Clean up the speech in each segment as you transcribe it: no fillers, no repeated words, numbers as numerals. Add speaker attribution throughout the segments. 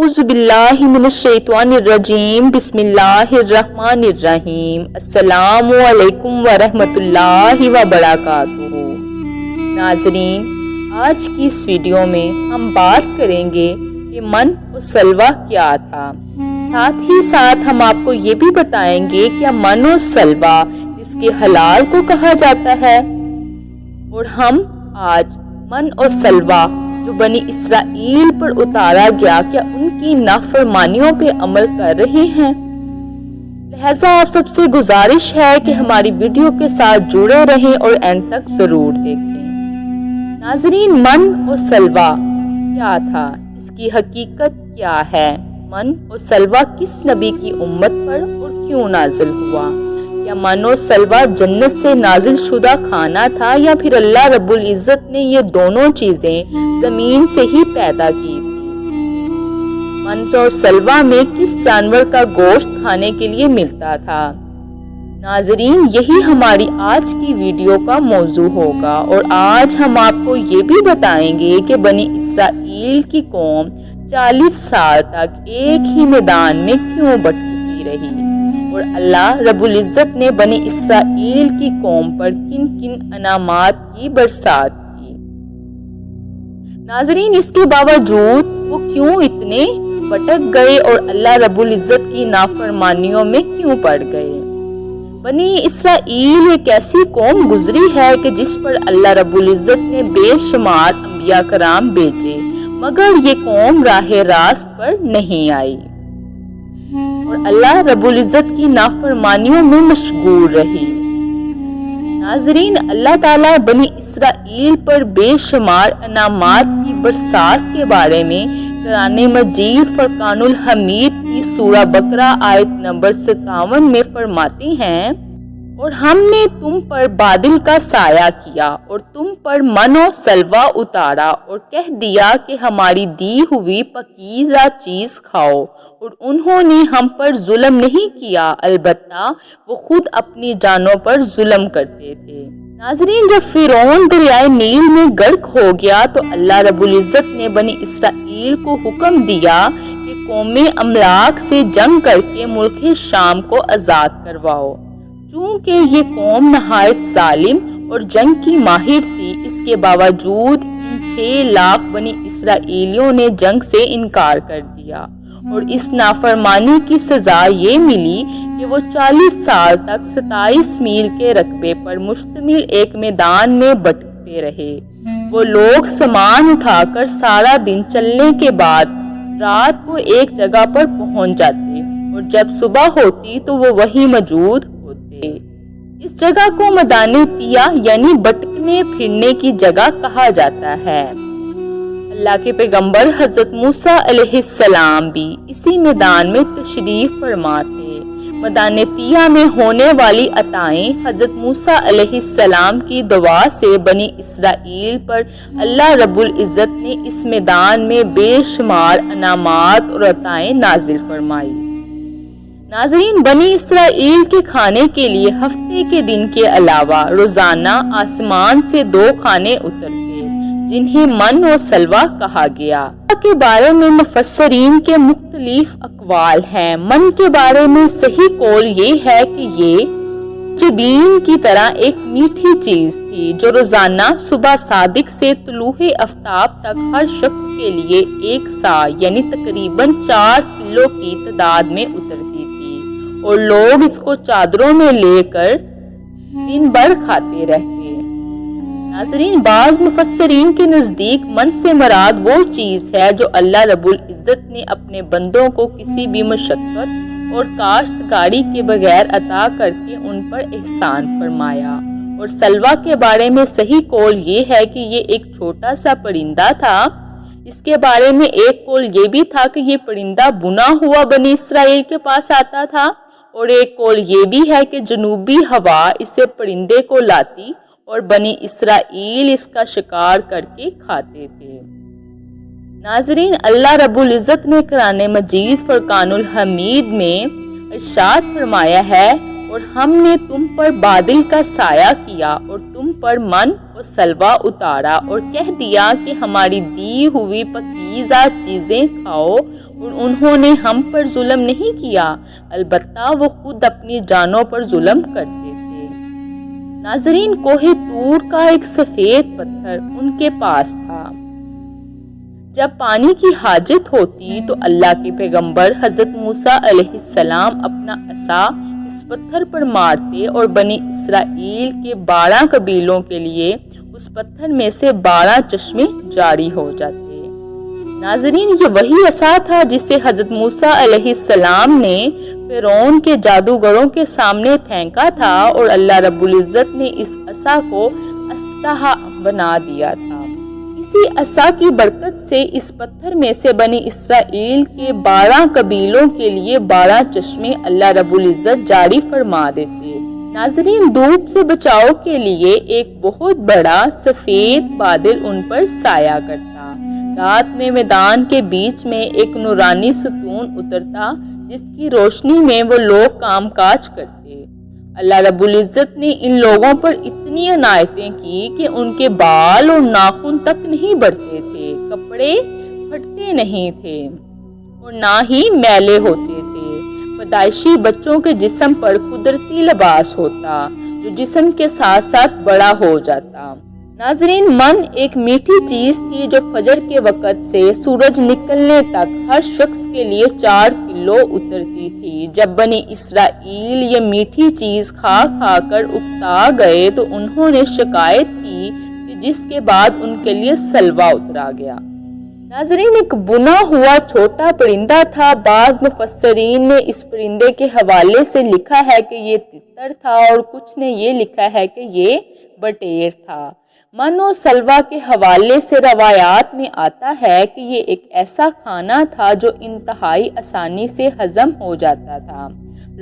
Speaker 1: اعوذ باللہ من الشیطان الرجیم بسم اللہ الرحمن الرحیم السلام علیکم ورحمۃ اللہ وبرکاتہ۔ ناظرین، آج کی اس ویڈیو میں ہم بات کریں گے کہ من و سلوہ کیا تھا۔ ساتھ ہی ساتھ ہم آپ کو یہ بھی بتائیں گے کہ من و سلوہ اس کے حلال کو کہا جاتا ہے، اور ہم آج من و سلوہ جو بنی اسرائیل پر اتارا گیا، کیا ان کی نافرمانیوں پہ عمل کر رہے ہیں؟ لہٰذا آپ سب سے گزارش ہے کہ ہماری ویڈیو کے ساتھ جڑے رہیں اور اینڈ تک ضرور دیکھیں۔ ناظرین، من و سلوہ کیا تھا؟ اس کی حقیقت کیا ہے؟ من و سلوہ کس نبی کی امت پر اور کیوں نازل ہوا؟ کیا من و سلوہ جنت سے نازل شدہ کھانا تھا، یا پھر اللہ رب العزت نے یہ دونوں چیزیں زمین سے ہی پیدا کی تھی؟ من و سلوہ میں کس جانور کا گوشت کھانے کے لیے ملتا تھا؟ ناظرین، یہی ہماری آج کی ویڈیو کا موضوع ہوگا، اور آج ہم آپ کو یہ بھی بتائیں گے کہ بنی اسرائیل کی قوم 40 سال تک ایک ہی میدان میں کیوں بھٹکتی رہی، اور اللہ رب العزت نے بنی اسرائیل کی قوم پر کن کن انعامات کی برسات کی۔ ناظرین، اس کے باوجود وہ کیوں اتنے بھٹک گئے اور اللہ رب العزت کی نافرمانیوں میں کیوں پڑ گئے؟ بنی اسرائیل ایک ایسی قوم گزری ہے کہ جس پر اللہ رب العزت نے بے شمار انبیاء کرام بھیجے، مگر یہ قوم راہ راست پر نہیں آئی اور اللہ رب العزت کی نافرمانیوں میں مشغول رہی۔ ناظرین، اللہ تعالیٰ بنی اسرائیل پر بے شمار انعامات کی برسات کے بارے میں قرآن مجید فرقان الحمید کی سورہ بقرہ آیت نمبر 57 میں فرماتے ہیں، اور ہم نے تم پر بادل کا سایہ کیا اور تم پر من و سلوہ اتارا، اور کہہ دیا کہ ہماری دی ہوئی پاکیزہ چیز کھاؤ، اور انہوں نے ہم پر ظلم نہیں کیا، البتہ وہ خود اپنی جانوں پر ظلم کرتے تھے۔ ناظرین، جب فرعون دریائے نیل میں غرق ہو گیا تو اللہ رب العزت نے بنی اسرائیل کو حکم دیا کہ قوم املاک سے جنگ کر کے ملک شام کو آزاد کرواؤ۔ چونکہ یہ قوم نہایت ظالم اور جنگ کی ماہر تھی، اس کے باوجود ان 6 لاکھ بنی اسرائیلیوں نے جنگ سے انکار کر دیا، اور اس نافرمانی کی سزا یہ ملی کہ وہ 40 سال تک 27 میل کے رقبے پر مشتمل ایک میدان میں بھٹکتے رہے۔ وہ لوگ سامان اٹھا کر سارا دن چلنے کے بعد رات کو ایک جگہ پر پہنچ جاتے، اور جب صبح ہوتی تو وہ وہیں موجود ہوتے۔ اس جگہ کو میدان تیہ یعنی بھٹکنے پھرنے کی جگہ کہا جاتا ہے۔ اللہ کے پیغمبر حضرت موسیٰ علیہ السلام بھی اسی میدان میں تشریف فرما تھے۔ میدان تیہ میں ہونے والی عطائیں حضرت موسیٰ علیہ السلام کی دعا سے بنی اسرائیل پر اللہ رب العزت نے اس میدان میں بے شمار انعامات اور عطائیں نازل فرمائی۔ ناظرین، بنی اسرائیل کے کھانے کے لیے ہفتے کے دن کے علاوہ روزانہ آسمان سے 2 کھانے اترتے، جنہیں من و سلوہ کہا گیا۔ کے بارے میں مفسرین کے مختلف اقوال ہیں۔ من کے بارے میں صحیح قول یہ ہے کہ یہ جبین کی طرح ایک میٹھی چیز تھی، جو روزانہ صبح صادق سے طلوع آفتاب تک ہر شخص کے لیے 1 سا یعنی تقریباً 4 کلو کی تعداد میں اترتی تھی، اور لوگ اس کو چادروں میں لے کر دن بھر کھاتے رہتے۔ ناظرین، بعض مفسرین کے نزدیک من سے مراد وہ چیز ہے جو اللہ رب العزت نے اپنے بندوں کو کسی بھی مشقت اور کاشتکاری کے بغیر عطا کر کے ان پر احسان فرمایا، اور سلوہ کے بارے میں صحیح قول یہ ہے کہ یہ ایک چھوٹا سا پرندہ تھا۔ اس کے بارے میں ایک قول یہ بھی تھا کہ یہ پرندہ بنا ہوا بنی اسرائیل کے پاس آتا تھا، اور ایک قول یہ بھی ہے کہ جنوبی ہوا اسے پرندے کو لاتی اور بنی اسرائیل اس کا شکار کر کے کھاتے تھے۔ ناظرین، اللہ رب العزت نے قرآن مجید فرقان الحمید میں ارشاد فرمایا ہے، اور ہم نے تم پر بادل کا سایہ کیا اور تم پر من و سلوہ اتارا، اور کہہ دیا کہ ہماری دی ہوئی پاکیزہ چیزیں کھاؤ، اور انہوں نے ہم پر ظلم نہیں کیا، البتہ وہ خود اپنی جانوں پر ظلم کرتے تھے۔ ناظرین، کوہ طور کا ایک سفید پتھر ان کے پاس تھا۔ جب پانی کی حاجت ہوتی تو اللہ کے پیغمبر حضرت موسیٰ علیہ السلام اپنا عصا اس پتھر پر مارتے اور بنی اسرائیل کے 12 قبیلوں کے لیے اس پتھر میں سے 12 چشمے جاری ہو جاتے۔ ناظرین، یہ وہی عصا تھا جسے حضرت موسیٰ علیہ السلام نے فرعون کے جادوگروں کے سامنے پھینکا تھا اور اللہ رب العزت نے اس عصا کو اسلحہ بنا دیا تھا۔ اسی عصا کی برکت سے اس پتھر میں سے بنی اسرائیل کے 12 قبیلوں کے لیے 12 چشمے اللہ رب العزت جاری فرما دیتے۔ ناظرین، دھوپ سے بچاؤ کے لیے ایک بہت بڑا سفید بادل ان پر سایہ کرتا۔ رات میں میدان کے بیچ میں ایک نورانی ستون اترتا جس کی روشنی میں وہ لوگ کام کاج کرتے۔ اللہ رب العزت نے ان لوگوں پر اتنی عنایتیں کی کہ ان کے بال اور ناخن تک نہیں بڑھتے تھے، کپڑے پھٹتے نہیں تھے اور نہ ہی میلے ہوتے تھے۔ پیدائشی بچوں کے جسم پر قدرتی لباس ہوتا جو جسم کے ساتھ ساتھ بڑا ہو جاتا۔ ناظرین، من ایک میٹھی چیز تھی جو فجر کے وقت سے سورج نکلنے تک ہر شخص کے لیے 4 کلو اترتی تھی۔ جب بنی اسرائیل یہ میٹھی چیز کھا کھا کر اکتا گئے تو انہوں نے شکایت کی کہ جس کے بعد ان کے لیے سلوہ اترا گیا۔ ناظرین، ایک بنا ہوا چھوٹا پرندہ تھا۔ بعض مفسرین نے اس پرندے کے حوالے سے لکھا ہے کہ یہ تتر تھا اور کچھ نے یہ لکھا ہے کہ یہ بٹیر تھا۔ من و سلوہ کے حوالے سے روایات میں آتا ہے کہ یہ ایک ایسا کھانا تھا جو انتہائی آسانی سے ہضم ہو جاتا تھا،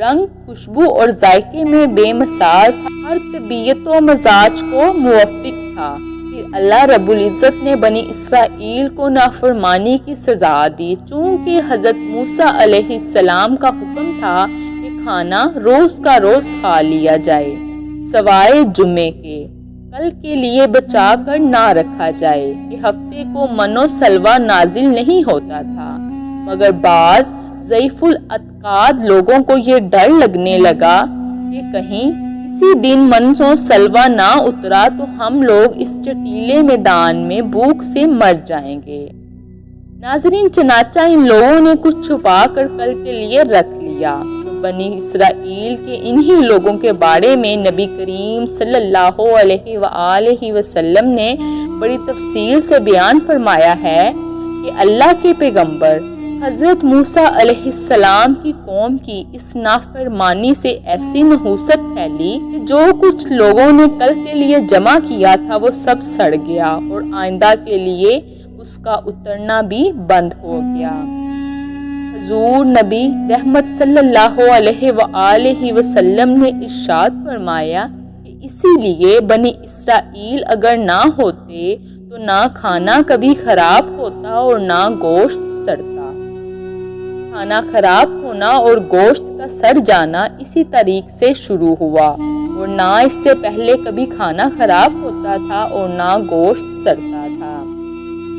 Speaker 1: رنگ، خوشبو اور ذائقے میں بے مثال تھا، ہر طبیعت و مزاج کو موافق تھا۔ پھر اللہ رب العزت نے بنی اسرائیل کو نافرمانی کی سزا دی، چونکہ حضرت موسیٰ علیہ السلام کا حکم تھا کہ کھانا روز کا روز کھا لیا جائے سوائے جمعے کے، کل کے لیے بچا کر نہ رکھا جائے کہ ہفتے کو من و سلوہ نازل نہیں ہوتا تھا۔ مگر بعض ضعیف الاعتقاد لوگوں کو یہ ڈر لگنے لگا کہ کہیں کسی دن من و سلوہ نہ اترا تو ہم لوگ اس چٹیلے میدان میں بھوک سے مر جائیں گے۔ ناظرین، چنانچہ ان لوگوں نے کچھ چھپا کر کل کے لیے رکھ لیا۔ بنی اسرائیل کے انہی لوگوں کے بارے میں نبی کریم صلی اللہ علیہ وآلہ وسلم نے بڑی تفصیل سے بیان فرمایا ہے کہ اللہ کے پیغمبر حضرت موسیٰ علیہ السلام کی قوم کی اس نافرمانی سے ایسی نحوست پھیلی کہ جو کچھ لوگوں نے کل کے لیے جمع کیا تھا وہ سب سڑ گیا اور آئندہ کے لیے اس کا اترنا بھی بند ہو گیا۔ حضور نبی رحمت صلی اللہ علیہ وآلہ وسلم نے ارشاد فرمایا کہ اسی لیے بنی اسرائیل اگر نہ ہوتے تو نہ کھانا کبھی خراب ہوتا اور نہ گوشت سڑتا۔ کھانا خراب ہونا اور گوشت کا سڑ جانا اسی طریق سے شروع ہوا اور نہ اس سے پہلے کبھی کھانا خراب ہوتا تھا اور نہ گوشت سڑتا تھا۔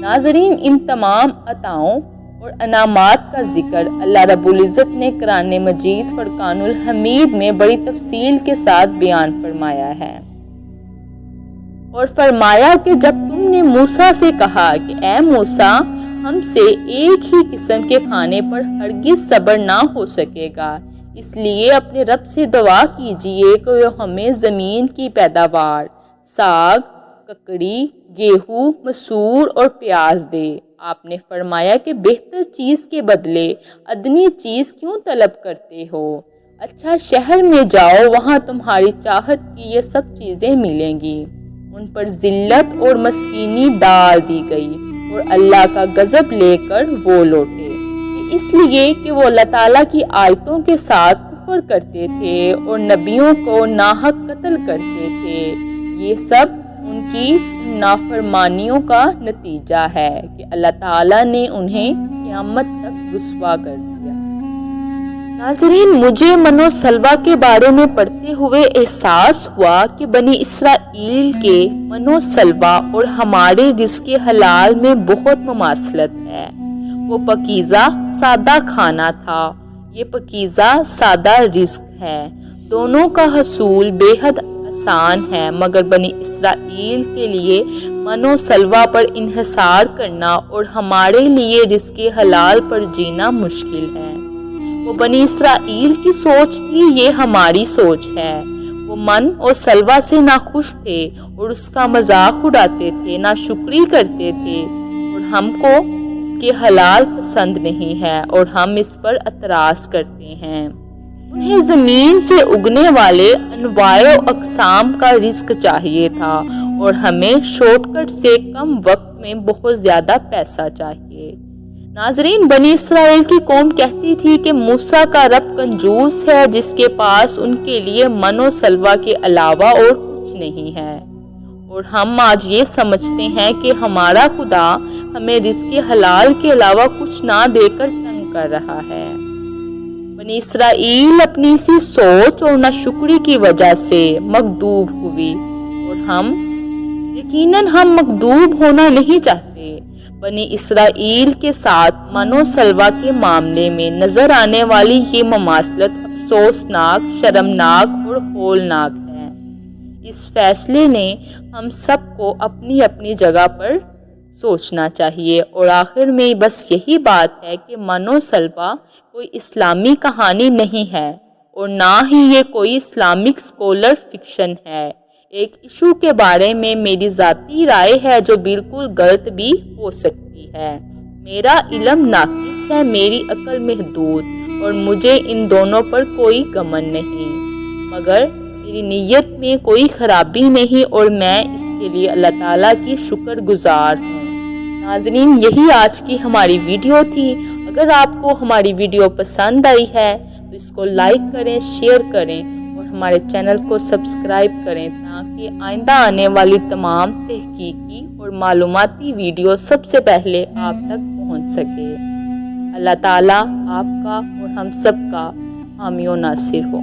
Speaker 1: ناظرین، ان تمام عطاؤں اور انعامات کا ذکر اللہ رب العزت نے قرآن مجید فرقان الحمید میں بڑی تفصیل کے ساتھ بیان فرمایا ہے اور فرمایا کہ جب تم نے موسیٰ سے کہا کہ اے موسیٰ، ہم سے ایک ہی قسم کے کھانے پر ہرگز صبر نہ ہو سکے گا، اس لیے اپنے رب سے دعا کیجئے کہ وہ ہمیں زمین کی پیداوار، ساگ، ککڑی، گیہوں، مسور اور پیاز دے۔ آپ نے فرمایا کہ بہتر چیز کے بدلے ادنی چیز کیوں طلب کرتے ہو؟ اچھا، شہر میں جاؤ، وہاں تمہاری چاہت کی یہ سب چیزیں ملیں گی۔ ان پر ذلت اور مسکینی ڈال دی گئی اور اللہ کا غضب لے کر وہ لوٹے، اس لیے کہ وہ اللہ تعالیٰ کی آیتوں کے ساتھ کفر کرتے تھے اور نبیوں کو ناحق قتل کرتے تھے۔ یہ سب ان کی نافرمانیوں کا نتیجہ ہے کہ اللہ تعالیٰ نے انہیں قیامت تک رسوا کر دیا۔ ناظرین، مجھے من و سلوہ کے بارے میں پڑھتے ہوئے احساس ہوا کہ بنی اسرائیل کے من و سلوہ اور ہمارے رزق حلال میں بہت مماثلت ہے۔ وہ پکیزہ سادہ کھانا تھا، یہ پکیزہ سادہ رزق ہے۔ دونوں کا حصول بے حد آسان ہے، مگر بنی اسرائیل کے لیے من و سلوہ پر انحصار کرنا اور ہمارے لیے رزق حلال پر جینا مشکل ہے۔ وہ بنی اسرائیل کی سوچ تھی، یہ ہماری سوچ ہے۔ وہ من اور سلوہ سے ناخوش تھے اور اس کا مذاق اڑاتے تھے، ناشکری کرتے تھے، اور ہم کو اس کے حلال پسند نہیں ہے اور ہم اس پر اعتراض کرتے ہیں۔ انہیں زمین سے اگنے والے انواع و اقسام کا رزق چاہیے تھا اور ہمیں شارٹ کٹ سے کم وقت میں بہت زیادہ پیسہ چاہیے۔ ناظرین، بنی اسرائیل کی قوم کہتی تھی کہ موسیٰ کا رب کنجوس ہے جس کے پاس ان کے لیے من و سلوہ کے علاوہ اور کچھ نہیں ہے، اور ہم آج یہ سمجھتے ہیں کہ ہمارا خدا ہمیں رزق حلال کے علاوہ کچھ نہ دے کر تنگ کر رہا ہے۔ بنی اسرائیل اپنی اسی سوچ اور ناشکری کی وجہ سے مغضوب ہوئی، اور یقیناً ہم مغضوب ہونا نہیں چاہتے۔ بنی اسرائیل کے ساتھ من و سلوہ کے معاملے میں نظر آنے والی یہ مماثلت افسوسناک، شرمناک اور ہولناک ہے۔ اس فیصلے نے ہم سب کو اپنی اپنی جگہ پر سوچنا چاہیے، اور آخر میں بس یہی بات ہے کہ من و سلوہ کوئی اسلامی کہانی نہیں ہے، اور نہ ہی یہ کوئی اسلامک سکولر فکشن ہے۔ ایک ایشو کے بارے میں میری ذاتی رائے ہے جو بالکل غلط بھی ہو سکتی ہے۔ میرا علم ناقص ہے، میری عقل محدود، اور مجھے ان دونوں پر کوئی گمن نہیں، مگر میری نیت میں کوئی خرابی نہیں، اور میں اس کے لیے اللہ تعالیٰ کی شکر گزار ہوں۔ ناظرین، یہی آج کی ہماری ویڈیو تھی۔ اگر آپ کو ہماری ویڈیو پسند آئی ہے تو اس کو لائک کریں، شیئر کریں اور ہمارے چینل کو سبسکرائب کریں تاکہ آئندہ آنے والی تمام تحقیقی اور معلوماتی ویڈیو سب سے پہلے آپ تک پہنچ سکے۔ اللہ تعالیٰ آپ کا اور ہم سب کا حامی و ناصر ہو۔